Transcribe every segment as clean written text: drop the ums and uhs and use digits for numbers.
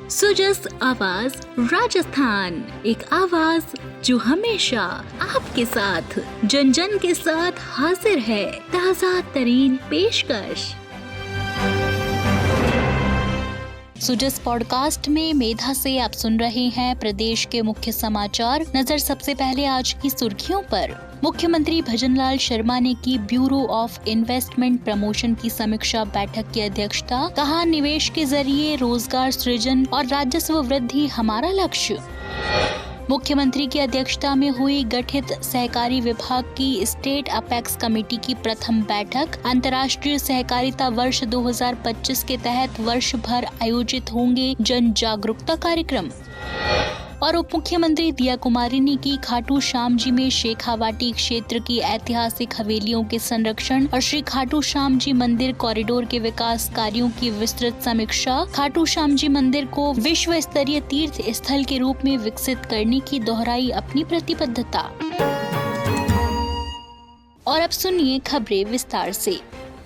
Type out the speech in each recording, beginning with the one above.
सुजस आवाज राजस्थान, एक आवाज जो हमेशा आपके साथ, जन जन के साथ हाजिर है। ताज़ा तरीन पेशकश। सुजस पॉडकास्ट में मेधा से आप सुन रहे हैं प्रदेश के मुख्य समाचार। नजर सबसे पहले आज की सुर्खियों पर। मुख्यमंत्री भजनलाल शर्मा ने की ब्यूरो ऑफ इन्वेस्टमेंट प्रमोशन की समीक्षा बैठक की अध्यक्षता। कहा, निवेश के जरिए रोजगार सृजन और राजस्व वृद्धि हमारा लक्ष्य। मुख्यमंत्री की अध्यक्षता में हुई गठित सहकारी विभाग की स्टेट अपेक्स कमेटी की प्रथम बैठक। अंतर्राष्ट्रीय सहकारिता वर्ष 2025 के तहत वर्ष भर आयोजित होंगे जन जागरूकता कार्यक्रम। और उप मुख्यमंत्री दिया कुमारी ने की खाटू श्याम जी में शेखावाटी क्षेत्र की ऐतिहासिक हवेलियों के संरक्षण और श्री खाटू श्याम जी मंदिर कॉरिडोर के विकास कार्यों की विस्तृत समीक्षा। खाटू श्याम जी मंदिर को विश्व स्तरीय तीर्थ स्थल के रूप में विकसित करने की दोहराई अपनी प्रतिबद्धता। और अब सुनिए खबरें विस्तार से।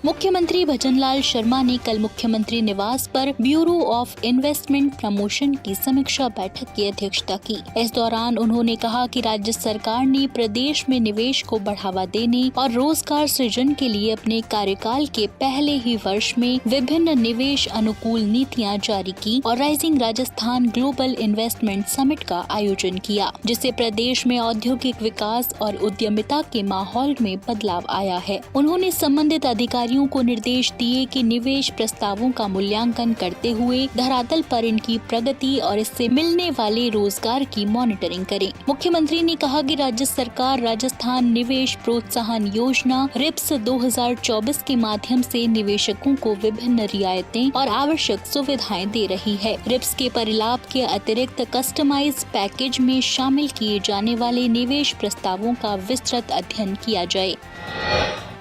मुख्यमंत्री भजनलाल शर्मा ने कल मुख्यमंत्री निवास पर ब्यूरो ऑफ इन्वेस्टमेंट प्रमोशन की समीक्षा बैठक की अध्यक्षता की। इस दौरान उन्होंने कहा कि राज्य सरकार ने प्रदेश में निवेश को बढ़ावा देने और रोजगार सृजन के लिए अपने कार्यकाल के पहले ही वर्ष में विभिन्न निवेश अनुकूल नीतियां जारी की और rising Rajasthan global investment summit का आयोजन किया, जिससे प्रदेश में औद्योगिक विकास और उद्यमिता के माहौल में बदलाव आया है। उन्होंने संबंधित अधिकारियों को निर्देश दिए कि निवेश प्रस्तावों का मूल्यांकन करते हुए धरातल पर इनकी प्रगति और इससे मिलने वाले रोजगार की मॉनिटरिंग करें। मुख्यमंत्री ने कहा कि राज्य सरकार राजस्थान निवेश प्रोत्साहन योजना रिप्स 2024 के माध्यम से निवेशकों को विभिन्न रियायतें और आवश्यक सुविधाएं दे रही है। रिप्स के परिलाभ के अतिरिक्त कस्टमाइज पैकेज में शामिल किए जाने वाले निवेश प्रस्तावों का विस्तृत अध्ययन किया जाए।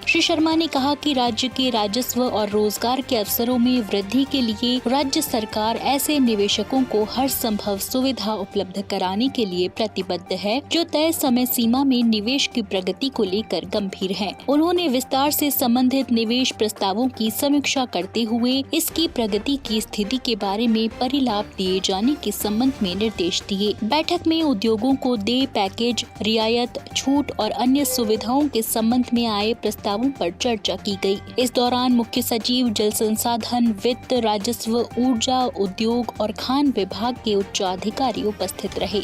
श्री शर्मा ने कहा कि राज्य के राजस्व और रोजगार के अवसरों में वृद्धि के लिए राज्य सरकार ऐसे निवेशकों को हर संभव सुविधा उपलब्ध कराने के लिए प्रतिबद्ध है जो तय समय सीमा में निवेश की प्रगति को लेकर गंभीर हैं। उन्होंने विस्तार से संबंधित निवेश प्रस्तावों की समीक्षा करते हुए इसकी प्रगति की स्थिति के बारे में परिलाभ दिए जाने के संबंध में निर्देश दिए। बैठक में उद्योगों को देय पैकेज, रियायत, छूट और अन्य सुविधाओं के संबंध में आए प्रस्तावों पर चर्चा की गई। इस दौरान मुख्य सचिव जल संसाधन, वित्त, राजस्व, ऊर्जा, उद्योग और खान विभाग के उच्च अधिकारी उपस्थित रहे।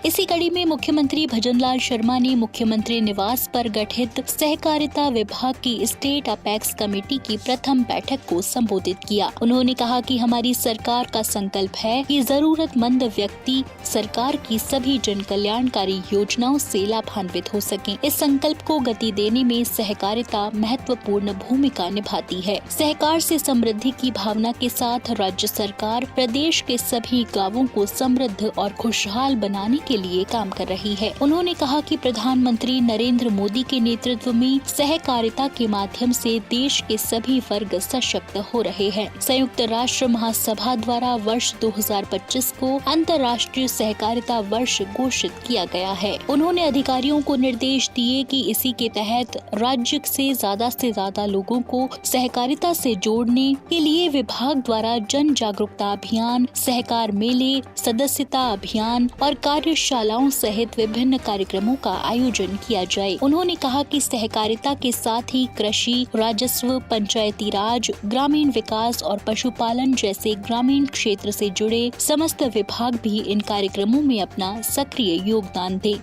इसी कड़ी में मुख्यमंत्री भजनलाल शर्मा ने मुख्यमंत्री निवास पर गठित सहकारिता विभाग की स्टेट अपेक्स कमेटी की प्रथम बैठक को संबोधित किया। उन्होंने कहा कि हमारी सरकार का संकल्प है कि जरूरतमंद व्यक्ति सरकार की सभी जन कल्याणकारी योजनाओं से लाभान्वित हो सकें। इस संकल्प को गति देने में सहकारिता महत्वपूर्ण भूमिका निभाती है। सहकार से समृद्धि की भावना के साथ राज्य सरकार प्रदेश के सभी गाँवों को समृद्ध और खुशहाल बनाने के लिए काम कर रही है। उन्होंने कहा कि प्रधानमंत्री नरेंद्र मोदी के नेतृत्व में सहकारिता के माध्यम से देश के सभी वर्ग सशक्त हो रहे हैं। संयुक्त राष्ट्र महासभा द्वारा वर्ष 2025 को अंतर्राष्ट्रीय सहकारिता वर्ष घोषित किया गया है। उन्होंने अधिकारियों को निर्देश दिए कि इसी के तहत राज्य से ज्यादा लोगों को सहकारिता से जोड़ने के लिए विभाग द्वारा जन जागरूकता अभियान, सहकार मेले, सदस्यता अभियान और कार्यशालाओं सहित विभिन्न कार्यक्रमों का आयोजन किया जाए। उन्होंने कहा कि सहकारिता के साथ ही कृषि, राजस्व, पंचायती राज, ग्रामीण विकास और पशुपालन जैसे ग्रामीण क्षेत्र से जुड़े समस्त विभाग भी इन कार्यक्रमों में अपना सक्रिय योगदान दें।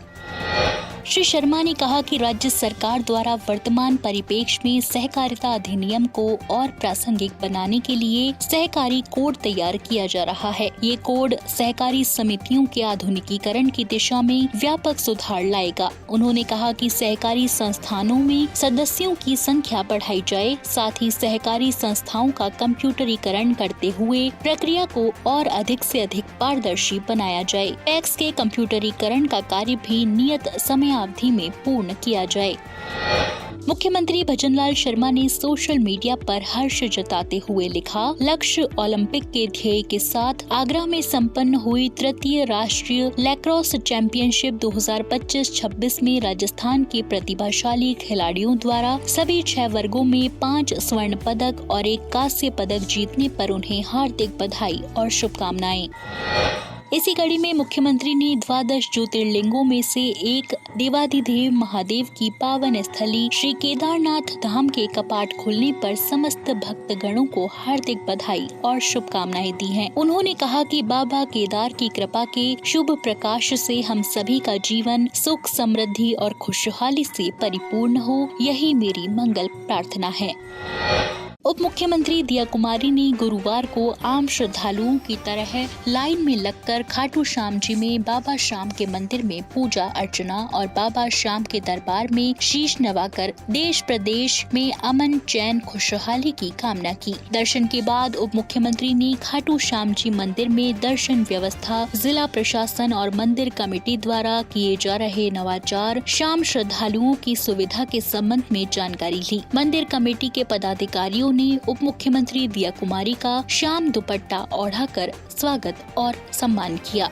श्री शर्मा ने कहा कि राज्य सरकार द्वारा वर्तमान परिप्रेक्ष्य में सहकारिता अधिनियम को और प्रासंगिक बनाने के लिए सहकारी कोड तैयार किया जा रहा है। ये कोड सहकारी समितियों के आधुनिकीकरण की दिशा में व्यापक सुधार लाएगा। उन्होंने कहा कि सहकारी संस्थानों में सदस्यों की संख्या बढ़ाई जाए, साथ ही सहकारी संस्थाओं का कंप्यूटरीकरण करते हुए प्रक्रिया को और अधिक से अधिक पारदर्शी बनाया जाए। पैक्स के कंप्यूटरीकरण का कार्य भी नियत समय अवधि में पूर्ण किया जाए। मुख्यमंत्री भजनलाल शर्मा ने सोशल मीडिया पर हर्ष जताते हुए लिखा, लक्ष्य ओलंपिक के ध्येय के साथ आगरा में संपन्न हुई तृतीय राष्ट्रीय लैक्रोस चैंपियनशिप 2025-26 में राजस्थान के प्रतिभाशाली खिलाड़ियों द्वारा सभी 6 वर्गों में 5 स्वर्ण पदक और 1 कांस्य पदक जीतने पर उन्हें हार्दिक बधाई और शुभकामनाएं। इसी कड़ी में मुख्यमंत्री ने 12 ज्योतिर्लिंगों में से एक देवाधिदेव महादेव की पावन स्थली श्री केदारनाथ धाम के कपाट खुलने पर समस्त भक्तगणों को हार्दिक बधाई और शुभकामनाएं दी हैं। उन्होंने कहा कि बाबा केदार की कृपा के शुभ प्रकाश से हम सभी का जीवन सुख, समृद्धि और खुशहाली से परिपूर्ण हो, यही मेरी मंगल प्रार्थना है। उप मुख्यमंत्री दिया कुमारी ने गुरुवार को आम श्रद्धालुओं की तरह लाइन में लगकर खाटू श्याम जी में बाबा श्याम के मंदिर में पूजा अर्चना और बाबा श्याम के दरबार में शीश नवाकर देश प्रदेश में अमन, चैन, खुशहाली की कामना की। दर्शन के बाद उप मुख्यमंत्री ने खाटू श्याम जी मंदिर में दर्शन व्यवस्था, जिला प्रशासन और मंदिर कमेटी द्वारा किए जा रहे नवाचार, शाम श्रद्धालुओं की सुविधा के संबंध में जानकारी ली। मंदिर कमेटी के पदाधिकारियों ने उप मुख्यमंत्री दिया कुमारी का शाम दुपट्टा ओढ़ाकर स्वागत और सम्मान किया।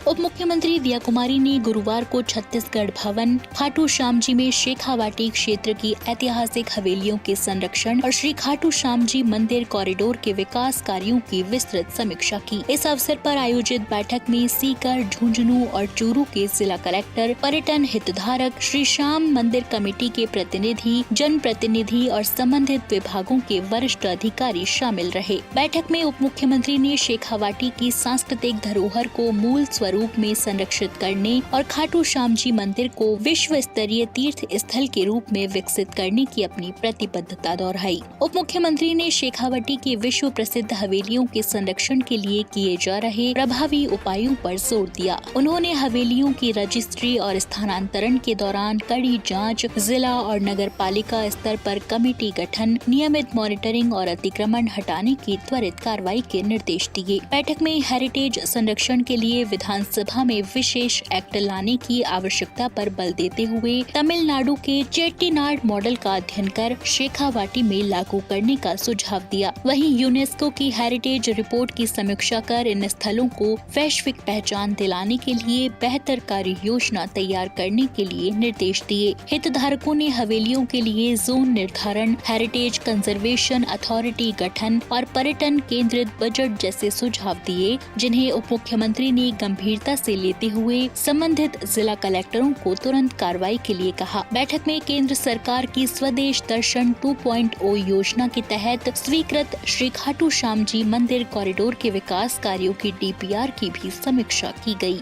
उप मुख्यमंत्री दिया कुमारी ने गुरुवार को छत्तीसगढ़ भवन खाटू श्याम जी में शेखावाटी क्षेत्र की ऐतिहासिक हवेलियों के संरक्षण और श्री खाटू श्याम जी मंदिर कॉरिडोर के विकास कार्यों की विस्तृत समीक्षा की। इस अवसर पर आयोजित बैठक में सीकर, झुंझुनू और चूरू के जिला कलेक्टर, पर्यटन हितधारक, श्री श्याम मंदिर कमेटी के प्रतिनिधि, जन प्रतिनिधि और संबंधित विभागों के वरिष्ठ अधिकारी शामिल रहे। बैठक में उप मुख्यमंत्री ने शेखावाटी की सांस्कृतिक धरोहर को मूल स्वरूप में संरक्षित करने और खाटू श्याम जी मंदिर को विश्व स्तरीय तीर्थ स्थल के रूप में विकसित करने की अपनी प्रतिबद्धता दोहराई। उप मुख्यमंत्री ने शेखावाटी के विश्व प्रसिद्ध हवेलियों के संरक्षण के लिए किए जा रहे प्रभावी उपायों पर जोर दिया। उन्होंने हवेलियों की रजिस्ट्री और स्थानांतरण के दौरान कड़ी जांच, जिला और नगर पालिका स्तर पर कमेटी गठन, नियमित मॉनिटरिंग और अतिक्रमण हटाने की त्वरित कार्रवाई के निर्देश दिए। बैठक में हेरिटेज संरक्षण के लिए विधानसभा में विशेष एक्ट लाने की आवश्यकता पर बल देते हुए तमिलनाडु के चेट्टीनाड मॉडल का अध्ययन कर शेखावाटी में लागू करने का सुझाव दिया। वहीं यूनेस्को की हेरिटेज रिपोर्ट की समीक्षा कर इन स्थलों को वैश्विक पहचान दिलाने के लिए बेहतर कार्य योजना तैयार करने के लिए निर्देश दिए। हितधारकों ने हवेलियों के लिए जोन निर्धारण, हेरिटेज कंजर्वेशन अथॉरिटी गठन और पर्यटन केंद्रित बजट जैसे सुझाव दिए, जिन्हें उप मुख्यमंत्री ने गंभीरता से लेते हुए संबंधित जिला कलेक्टरों को तुरंत कार्रवाई के लिए कहा। बैठक में केंद्र सरकार की स्वदेश दर्शन 2.0 योजना के तहत स्वीकृत श्री खाटू श्याम जी मंदिर कॉरिडोर के विकास कार्यों की DPR की भी समीक्षा की गई।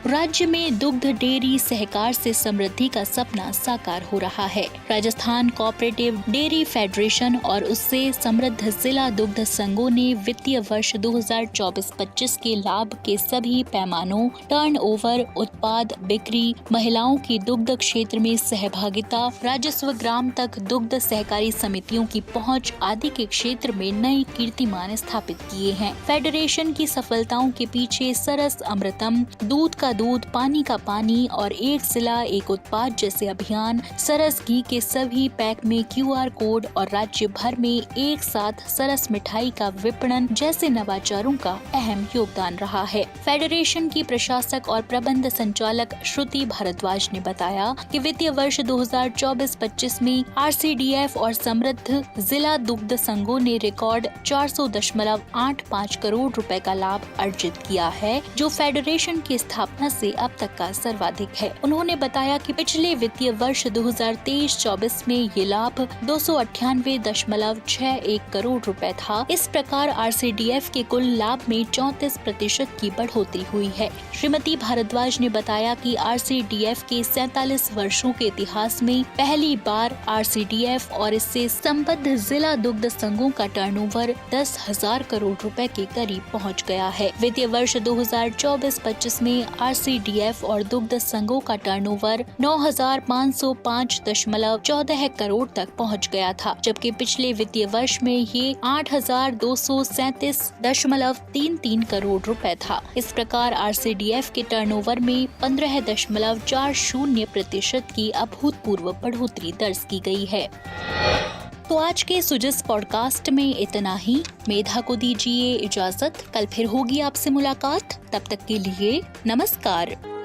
राज्य में दुग्ध डेयरी सहकार से समृद्धि का सपना साकार हो रहा है। राजस्थान कोऑपरेटिव डेयरी फेडरेशन और उससे समृद्ध जिला दुग्ध संघों ने वित्तीय वर्ष 2024-25 के लाभ के सभी पैमानों, टर्नओवर, उत्पाद, बिक्री, महिलाओं की दुग्ध क्षेत्र में सहभागिता, राजस्व, ग्राम तक दुग्ध सहकारी समितियों की पहुंच आदि के क्षेत्र में नए कीर्तिमान स्थापित किए हैं। फेडरेशन की सफलताओं के पीछे सरस अमृतम, दूध का दूध, पानी का पानी और एक जिला एक उत्पाद जैसे अभियान, सरस घी के सभी पैक में QR कोड और राज्य भर में एक साथ सरस मिठाई का विपणन जैसे नवाचारों का अहम योगदान रहा है। फेडरेशन की प्रशासक और प्रबंध संचालक श्रुति भारद्वाज ने बताया कि वित्तीय वर्ष 2024-25 में RCDF और समृद्ध जिला दुग्ध संघों ने रिकॉर्ड 400.85 करोड़ रुपए का लाभ अर्जित किया है, जो फेडरेशन की स्थापना से अब तक का सर्वाधिक है। उन्होंने बताया कि पिछले वित्तीय वर्ष 2023-24 में ये लाभ 298.61 करोड़ रुपए था। इस प्रकार RCDF के कुल लाभ में 34% की बढ़ोतरी हुई है। श्रीमती भारद्वाज ने बताया कि RCDF के 47 वर्षों के इतिहास में पहली बार RCDF और इससे संबद्ध जिला दुग्ध संघों का टर्नओवर 10,000 करोड़ रुपए के करीब पहुंच गया है। वित्तीय वर्ष 2024-25 में RCDF और दुग्ध संघों का टर्नओवर 9,505.14 करोड़ तक पहुंच गया था, जबकि पिछले वित्तीय वर्ष में ये 8,237.33 करोड़ रुपए था। इस प्रकार RCDF के टर्नओवर में 15.40% की अभूतपूर्व बढ़ोतरी दर्ज की गई है। तो आज के सुजिस पॉडकास्ट में इतना ही। मेधा को दीजिए इजाजत, कल फिर होगी आपसे मुलाकात। तब तक के लिए नमस्कार।